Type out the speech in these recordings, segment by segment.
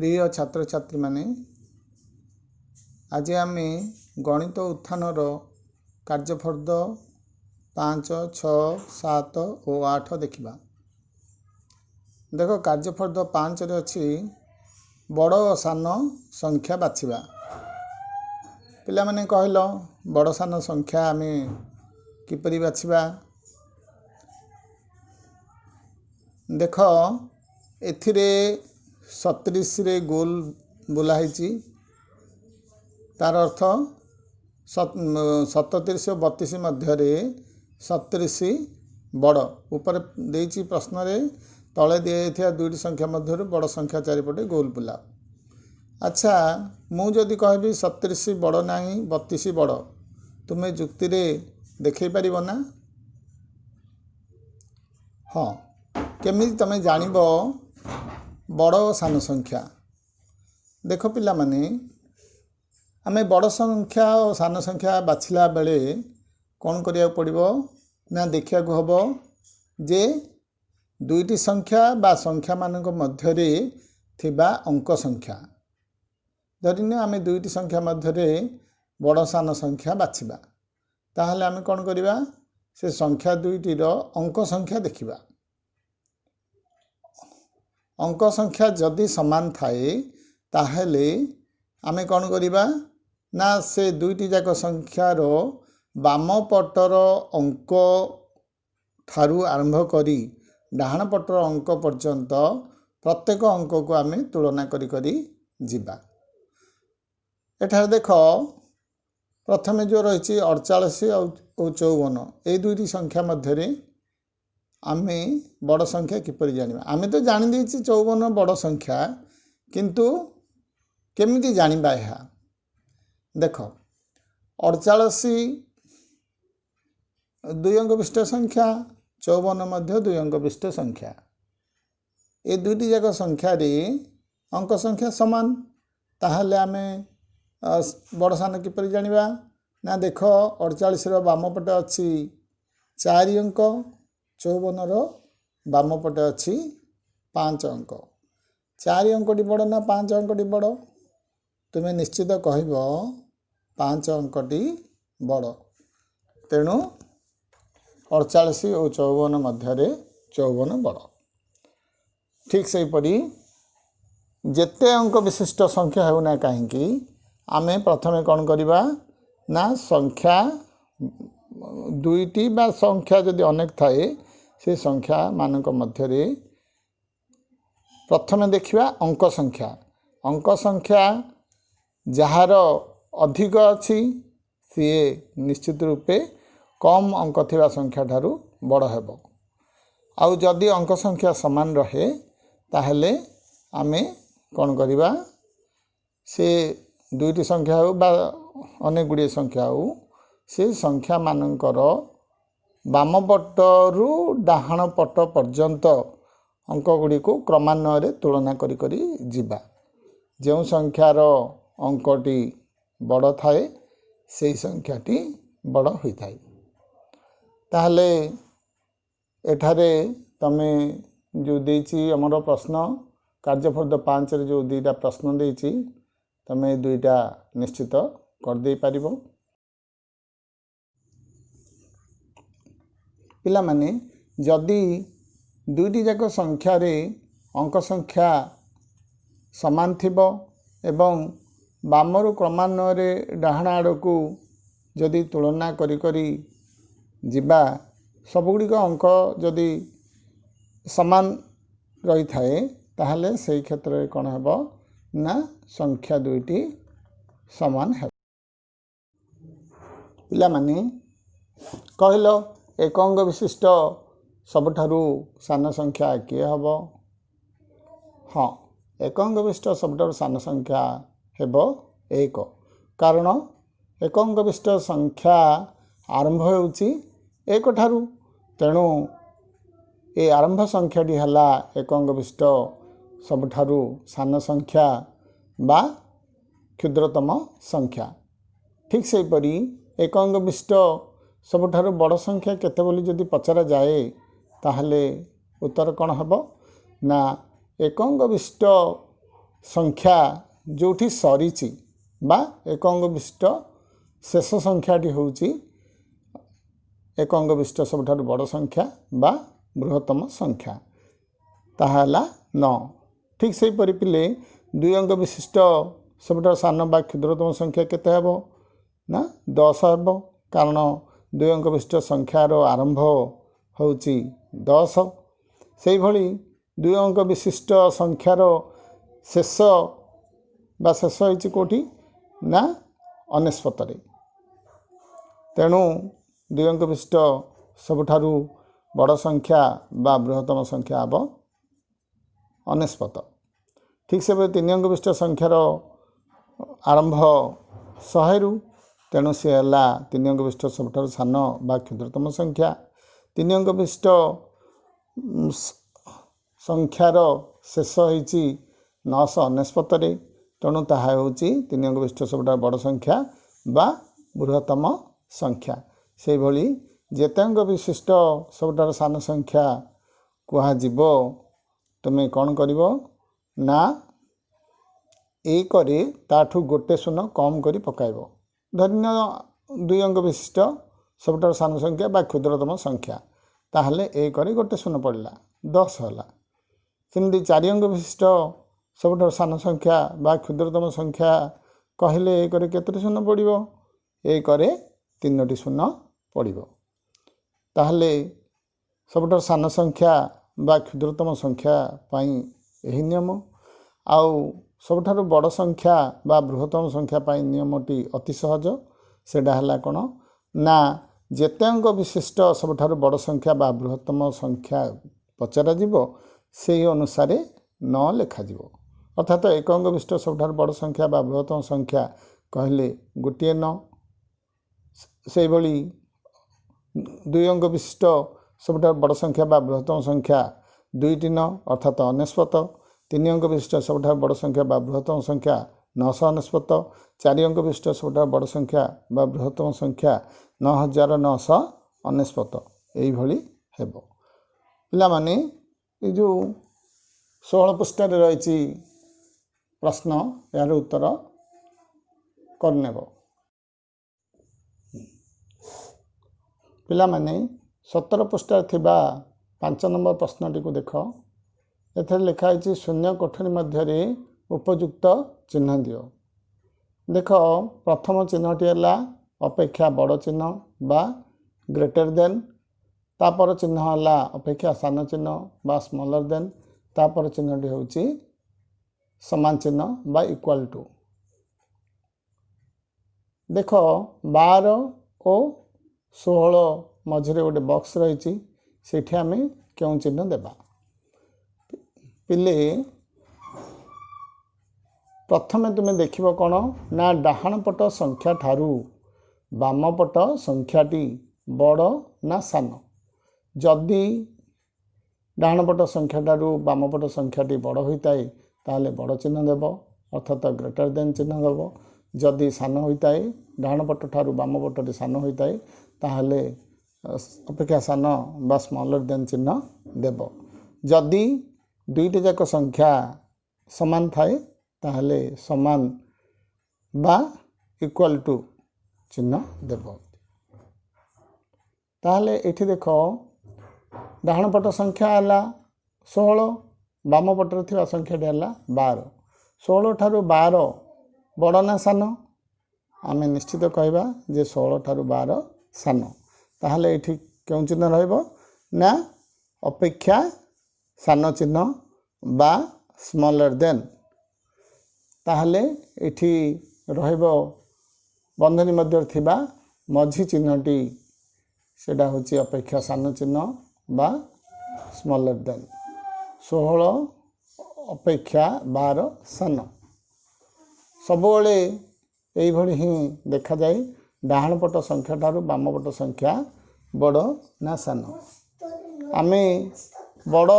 प्रिय छात्र छात्री माने आज आम गणित उत्थानर कार्यफर्द 5, 6, 7 और 8 देखा। देख कार्यफर्द 5 रे अच्छी बड़ और सान संख्या बाछिबा। पिला माने कहल बड़ सान संख्या आम किपरि बाछिबा। देख एथिरे 37 रे गोल बुलाही, तार अर्थ 37 और 32 मध्य 37 बड़। ऊपर देइछि प्रश्न रे तले दिया दुईटी संख्या मध्य बड़ संख्या चारिपटे गोल बुला। अच्छा मु जदि कहबी 37 बड़ नहीं 32 बड़, तुमे जुक्ति रे देखै परिबो ना? हाँ, केमिति तमे जानिबो बड़ और सान संख्या? देख पिला माने आमे बड़ संख्या और सान संख्या बाछिला बेले कौन करिया पड़िबो ना देखिया को हबो जे दुईटी संख्या बा संख्या मानक मध्य रे थिबा अंक संख्या। धरिने आमे दुईटी संख्या मध्य रे बड़ सान संख्या बाछिबा, ताहले आमे कौन करिबा से संख्या दुईटी रो अंक संख्या देखिबा। अंक संख्या जदि समान थाए ताहले आमे कौन करिबा ना से दुईटी जाक संख्यार बाम पटर अंक ठारू आरंभ करी डाहाण पटर अंक पर्यंत प्रत्येक अंक को आमे तुलना करी करी जिबा। एठार देख प्रथमे जो रही 48 और 54 ये दुईटी संख्या मध्य रे आमे बड़ संख्या किपरि जानिबा? आमे तो जानि देछि 54 बड़ संख्या, किंतु केमिति जानिबा ଏହା? देख 48 दुई अंक विशिष्ट संख्या, 54 मध्य दुई अंक विशिष्ट संख्या। ये दुईटी जाक संख्या रे अंक संख्या समान, ताहले आमे बड़ सान किपरि जानिबा? ना देख 48 रो बाम पटे अछि 4 अंक, 54 रो बाम पटे अछि 5 अंक। 4 अंकटी बड़ ना 5 अंकटी बड़? तुमे निश्चित कहब 5 अंकटी बड़। तेणु 48 और 54 मध्य 54 बड़। ठीक से परी जेते अंक विशिष्ट संख्या होना कहीं आमे प्रथमे कौन करिबा ना संख्या दुईटी बा संख्या जदि अनेक थाए से संख्या मानक मध्य रे प्रथमे देखिबा अंक संख्या। अंक संख्या जहार अधिक अछि सी निश्चित रूपे कम अंक थिबा संख्या ठारू बड़ हेबो। आउ जदि अंक संख्या समान रहे ताहले आमे कौन करिबा से दुईटी संख्या हो बा अनेक गुड़िए संख्या हो से संख्या मानकर बाम पटरू डाहाण पट पर्यंत अंक गुड़ी को क्रमान्वय तुलना करी करी जिबा। जो संख्यार अंकटी बड़ थाए से संख्याटी बड़ होई थाए। ताहले एठारे तमे जो देछि हमर प्रश्न कार्यफर्द 5 रे जो दुईटा प्रश्न देछि तमे दुईटा निश्चित कर दे पारिबो। पिला माने जदि दुईटी जाक संख्या रे अंक संख्या समान थिबो एवं बामरु क्रमान्वय रे डाहाण आड़कू जदि तुलना करी करी जिबा सबगुड़ी को अंक जदि समान रही थाए ताहले से क्षेत्र में कौन हेबो ना संख्या दुईटी समान है। पिला माने कहलो एक अंक विशिष्ट सबठारु सान संख्या किए हेबो? हाँ, एक अंक विशिष्ट सबठारु सान संख्या हेबो 1, कारण एक अंक विशिष्ट संख्या आरंभ होउछि 1 ठारू। तेणु ए आरंभ संख्याटी हला एक अंक विशिष्ट सबठारु सान संख्या बा क्षुद्रतम संख्या। ठीक से परी एक अंक विशिष्ट सबठारु बड़ संख्या केते बोली जदि पचरा जाए ताहले उत्तर कौन हबो ना एक अंक विशिष्ट संख्या जोठी सरीची बा एक अंग विशिष्ट शेष संख्याटी होउची एक अंग विशिष्ट सबठारु बड़ संख्या बा बृहत्तम संख्या ताहाला 9। ठीक से परि पिले दुई अंग विशिष्ट सबठारु सान बा क्षुद्रतम संख्या केते हेबो ना 10 हेबो कारण दुई अंक विशिष्ट संख्यार आरंभ होउची 10। से भली दुई अंक विशिष्ट संख्यार शेष बा शेष होइची कोठी ना 99 रे। तेणु दुई अंक विशिष्ट सबठारु बड़ संख्या बा बृहत्तम संख्या हेबो 99। ठीक से तीन अंक विशिष्ट संख्यार आरंभ 100 रु तेणु सी है तीन अंक विशिष्ट सबठारु सान बा क्षुद्रतम संख्या। तीन अंक विशिष्ट संख्यार शेष होइची 999 रे तेणु ताहा होउची तीन अंक विशिष्ट सबठारु बड़ संख्या बा बृहत्तम संख्या। से भली जेते अंक विशिष्ट सबठारु सान संख्या कुहा जिवो तुमे कौन करिवो ना एक रे ताठू गोटे शून्य कम करी पकाइबो। धन्य दुई अंक विशिष्ट सबठारु सान संख्या बा क्षुद्रतम संख्या ताहले एक रे गोटे शून्य पड़ला 10 होला। सेमती चारि अंक विशिष्ट सबठारु सान संख्या बा क्षुद्रतम संख्या कहले एक रे केते शून्य पड़िबो एक रे 3टी शून्य पड़िबो। ताहले सबठारु सान संख्या बा क्षुद्रतम संख्या पाई एही नियम आउ सबठारु बड़ संख्या बा बृहत्तम संख्या पाई नियमटी अति सहज। सेडा हला कोन ना जेते अंक विशिष्ट सबठारु बड़ संख्या बा बृहत्तम संख्या पचरा जिवो सेही अनुसारे 9 लेखा जिवो। अर्थात एक अंक विशिष्ट सबठारु बड़ संख्या बा बृहत्तम संख्या कहले गोटे 9। से भली दुई अंक विशिष्ट सबठारु बड़ संख्या बा बृहत्तम संख्या 2टी 9 अर्थात 99। तीन अंक विशिष्ट सबठारु बड़ संख्या बा बृहत्तम संख्या 999। चारि अंक विशिष्ट सबठारु बड़ संख्या बा बृहत्तम संख्या 9999 एई भली हेबो। पिला माने ए जो 16 पृष्ठ रे रहिची प्रश्न यार उत्तर करनेबो। पिला माने 17 पृष्ठ थिबा 5 नंबर प्रश्नटी को देख। एथर लिखा है शून्य कोठरी मध्य उपयुक्त चिन्ह दियो। देख प्रथम चिन्हटी है अपेक्षा बड़ चिन्ह बा ग्रेटर देन तापर चिन्ह है अपेक्षा सान चिन्ह बा स्मॉलर देन तापर चिन्हटी होची समान चिन्ह बा इक्वल टू। देख 12 और 16 मझे गोटे बॉक्स रही सेठी आमे क्यों चिन्ह देबा। पिले प्रथमे तुम्हें देखिबो कोन ना डाहाण पट संख्या ठारू बाम पट संख्याटी बड़ ना सान। जदि डाहाण पट संख्या ठारू बाम पट संख्याटी बड़ होइताए ताहले बड़ चिन्ह देबो अर्थात ग्रेटर देन चिन्ह देबो। जदि सान होइताए डाहाण पट ठारू बाम पटटी सान होइताए ताहले अपेक्षा सान बा स्मॉलर देन चिन्ह देबो। जदि दुईटी जाक संख्या समान थाए ताहले समान बा इक्वल टू चिन्ह देबो। ताहले एठी देखो डाहाण पट संख्या है 16 बाम पटर थिबा संख्याटी है 12। 16 ठारू 12 बड़ ना सान आमे निश्चित कहबा जे 16 ठारू 12 सान। ताहले एठी क्यों चिन्ह रहइबो ना अपेक्षा सान चिन्ह बा स्मॉलर देन। ताहले एठी रहइबो बंधनी मध्य थिबा मझी चिन्हटी सेडा होची अपेक्षा सान चिन्ह बा स्मॉलर देन। 16 अपेक्षा 12 सान सबोले एई भली ही देखा जाए डाहाण पट संख्या ठारू बाम पट संख्या बड़ ना सान। आमे बड़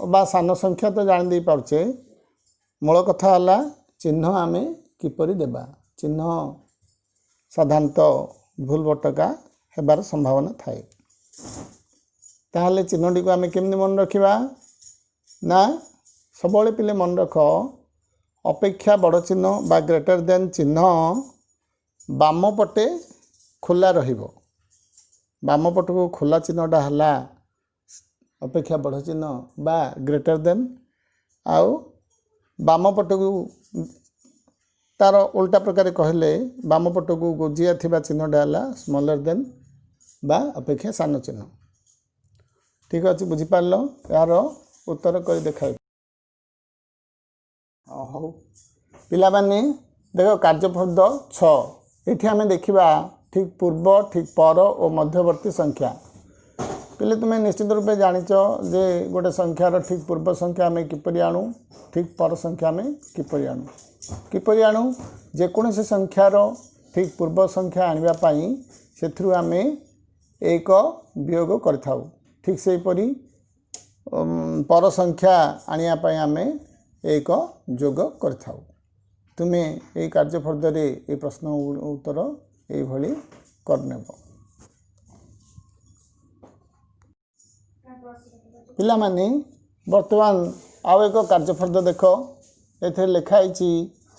बा सान संख्या तो जान दे पारछे मूल कथा है चिन्ह आमे किपरि देबा। चिन्ह साधारणतः भूल बटका हेबार संभावना थाए। ताहले चिन्हटी को आमे केमनि मन रखिबा ना सबले पिले मन रख अपेक्षा बड़ चिन्ह बा ग्रेटर देन चिन्ह बाम पटे खोला रहिबो। बाम पट को खोला चिन्हटा है अपेक्षा बड़ चिन्ह बा ग्रेटर देन आउ बाम पट को तार उल्टा प्रकार कहले बाम पट को गोजिया थिबा चिन्हटा है स्मॉलर देन बा अपेक्षा सान चिन्ह। ठीक अच्छे बुझीपार यार उत्तर कर देखा। हाँ पिला माने देख कार्यपद 6 ये आम देखा ठीक पूर्व ठीक पर और मध्यवर्ती संख्या। पिले तुम्हें निश्चित रूपे जानिच जे गोटे संख्यार ठीक पूर्व संख्या आम किपरि आणु ठीक पर संख्या आम किपरि आणु जेकोसी संख्यार ठीक पूर्व संख्या आने से आम एक वियोग करिथाउ। ठीक से परी पर संख्या आनिया आम एक जोग करिथाउ। तुम्हें ये कार्यफर्दे ये प्रश्न उत्तर ये करनेब। पिला माने वर्तमान आउ एक कार्यफर्द देख ए लिखाई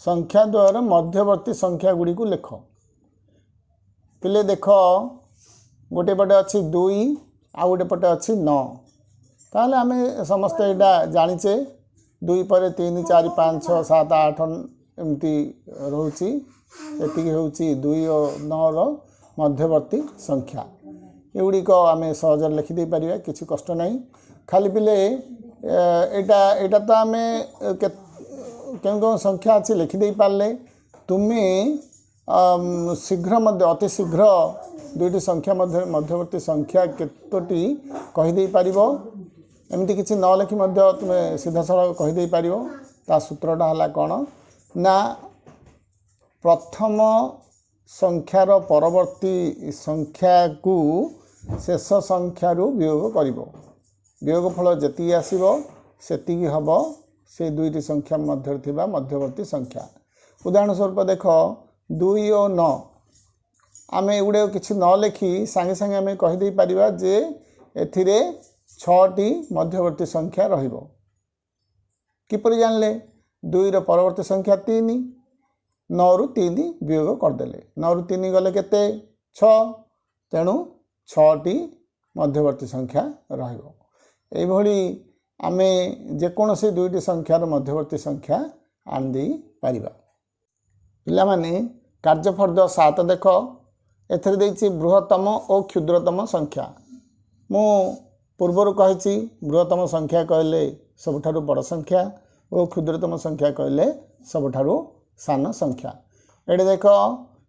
संख्या द्वारा मध्यवर्ती संख्या गुड़ी को लेख। पिले देख गोटे पटे अच्छी 2 आ गोटे पटे अच्छी 9 ताहले आम समस्ते यहाँ जाचे 2 पर 3 4 5 6 7 8 एमती रोची एति हूँ 2 और 9 रो मध्यवर्ती संख्या। एगुड़िक आम सहज लिखिदे पारिबा किसी कष्ट नहीं। खाली पिले एटा तो आम क्यों संख्या अच्छी लिखिदे पारे तुम्हें शीघ्र अति शीघ्र दुईटी संख्या मध्यवर्ती संख्या केतोटी कहीदे पार एमती किसी न लिखि तुम्हें सीधा साल कहीदे पार। ता सूत्रटा है कौन ना प्रथम संख्यार परवर्ती संख्या को शेष संख्यार वियोग कर वियोगफल जी आसो से हम से दुईटी संख्या मध्य थिबा मध्यवर्ती संख्या। उदाहरण स्वरूप देख 2 और 9 आम एगुड़े किसी न लिखि सांगे सांगे आम कहीदे पारिबा जे एथिरे 6टी मध्यवर्ती संख्या रहिबो। किपरि जानले 2 रो परवर्ती संख्या 3 9 रु 3 वियोग करदेले 9 रु 3 गले केते 6 तेणु 6टी मध्यवर्ती संख्या रहिबो। एभली आमे जेकोसी दुईटी संख्यार मध्यवर्ती संख्या आन दे पारिबा। पिला माने कार्यफर्द 7 देख एथरे देछि बृहत्तम और क्षुद्रतम संख्या। मु पूर्वर कही बृहत्तम संख्या कहले सबठारु बड़ संख्या और क्षुद्रतम संख्या कहले सबठारु सान संख्या। एटे देख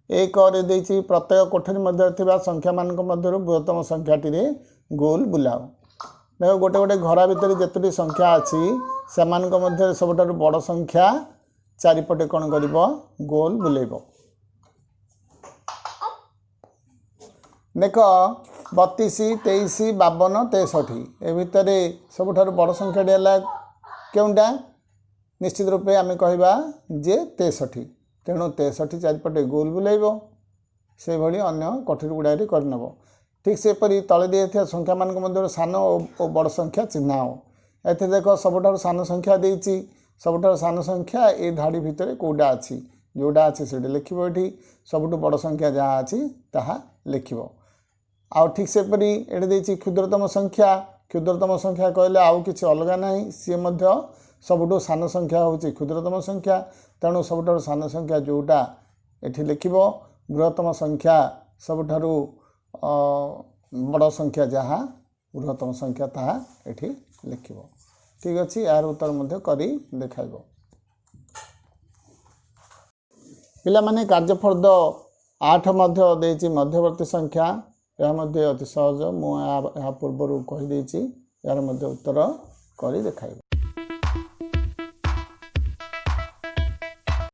एक देछि प्रत्येक कोठरी मध्य थिबा संख्या मानक मध्यरु बृहत्तम संख्याटी रे गोल बुलाओ। देख गोटे गोटे घर भितर जितटी संख्या अच्छी से मध्य सबठारु बड़ संख्या चारिपटे कौन कर गोल बुलेब। देख 32 23 52 63 ए भितर सबठारु बड़ संख्याटी है केउंटा निश्चित रूपे आम कहवा जे 63 तेणु 63 चारिपटे गोल बुलेब से भली अन्य कोठरी गुड़ाई करनब। ठीक से परी तले दिए संख्या मानक मध्य सान और बड़ संख्या चिन्हाओ। एथे देख सबठारु सान संख्या देछि सबठारु सान संख्या ए धाड़ी भितर कोडा अच्छी जोड़ा अच्छी से लिखिबो। एठी सबठु बड़ संख्या जहाँ अच्छी ताहा लिखिबो। आउ ठीक से परी एटे देछि क्षुद्रतम संख्या कहले आउ किछि अलगा नाही सी मध्य सबठु सान संख्या होछि क्षुद्रतम संख्या तेणु सबठारु सान संख्या जोटा एठी लिखिबो। बृहत्तम संख्या सबठारु बड़ संख्या जहाँ बृहत्तम संख्या ताहा एठी लिखिबो। ठीक अच्छे यार उत्तर मध्य करी देखाइबो। पिला माने कार्यफर्द 8 मध्य देछि मध्यवर्ती संख्या यह मध्य अति सहज मु पूर्वर कही देछि यार मध्य उत्तर करी देखाइबो।